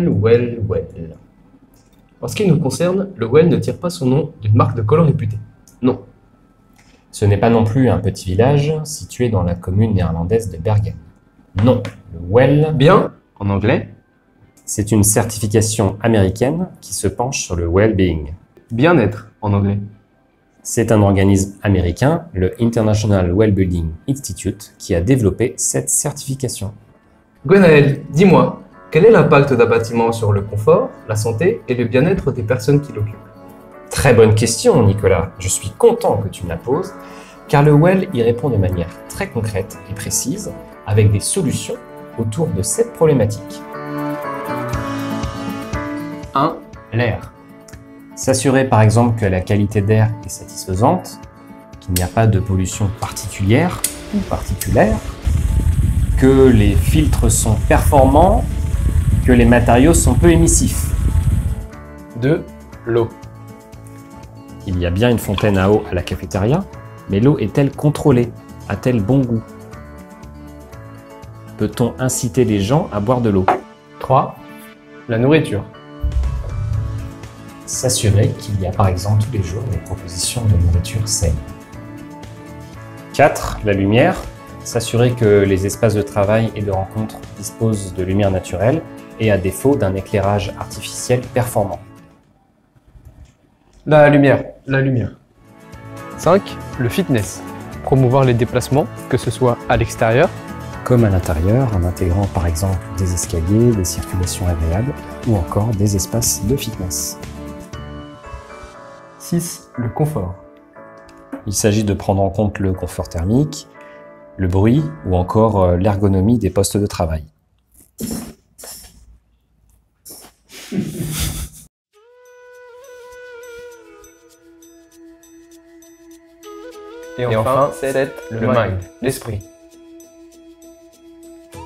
Well. En ce qui nous concerne, le Well ne tire pas son nom d'une marque de collant réputée. Non. Ce n'est pas non plus un petit village situé dans la commune néerlandaise de Bergen. Non, le Well, Bien, en anglais. c'est une certification américaine qui se penche sur le well-being. Bien-être, en anglais. C'est un organisme américain, le International Wellbeing Institute, qui a développé cette certification. Gwenaël, dis-moi, quel est l'impact d'un bâtiment sur le confort, la santé et le bien-être des personnes qui l'occupent? Très bonne question, Nicolas. Je suis content que tu me la poses, car le Well y répond de manière très concrète et précise, avec des solutions autour de cette problématique. 1. L'air. S'assurer par exemple que la qualité d'air est satisfaisante, qu'il n'y a pas de pollution particulière ou particulière, que les filtres sont performants, que les matériaux sont peu émissifs. 2. L'eau. Il y a bien une fontaine à eau à la cafétéria, mais l'eau est-elle contrôlée? A-t-elle bon goût? Peut-on inciter les gens à boire de l'eau? 3. La nourriture. S'assurer qu'il y a par exemple tous les jours des propositions de nourriture saine. 4. La lumière. S'assurer que les espaces de travail et de rencontre disposent de lumière naturelle et à défaut d'un éclairage artificiel performant. La lumière. 5. Le fitness. Promouvoir les déplacements, que ce soit à l'extérieur, Comme à l'intérieur, en intégrant par exemple des escaliers, des circulations agréables ou encore des espaces de fitness. 6. Le confort. Il s'agit de prendre en compte le confort thermique, le bruit ou encore l'ergonomie des postes de travail. Et enfin, 7. Le mind, l'esprit.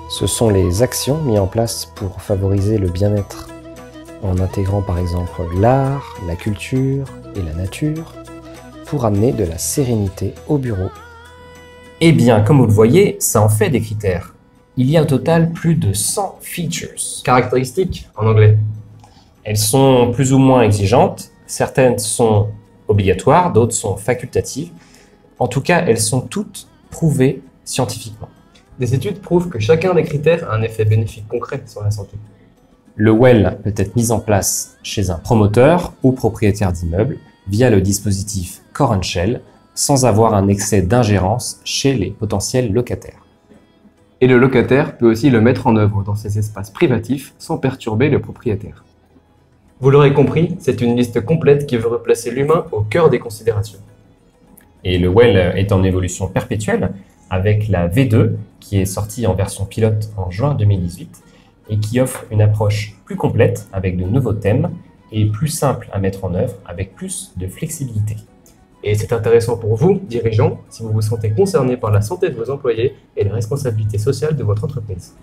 Ce sont les actions mises en place pour favoriser le bien-être, en intégrant par exemple l'art, la culture et la nature, pour amener de la sérénité au bureau. Eh bien, comme vous le voyez, ça en fait des critères. Il y a au total plus de 100 features. Caractéristiques, en anglais. Elles sont plus ou moins exigeantes, certaines sont obligatoires, d'autres sont facultatives. En tout cas, elles sont toutes prouvées scientifiquement. Des études prouvent que chacun des critères a un effet bénéfique concret sur la santé. Le Well peut être mis en place chez un promoteur ou propriétaire d'immeuble via le dispositif Core and Shell, sans avoir un excès d'ingérence chez les potentiels locataires. Et le locataire peut aussi le mettre en œuvre dans ses espaces privatifs sans perturber le propriétaire. Vous l'aurez compris, c'est une liste complète qui veut replacer l'humain au cœur des considérations. Et le Well est en évolution perpétuelle avec la V2 qui est sortie en version pilote en juin 2018 et qui offre une approche plus complète avec de nouveaux thèmes et plus simple à mettre en œuvre avec plus de flexibilité. Et c'est intéressant pour vous, dirigeants, si vous vous sentez concerné par la santé de vos employés et la responsabilité sociale de votre entreprise.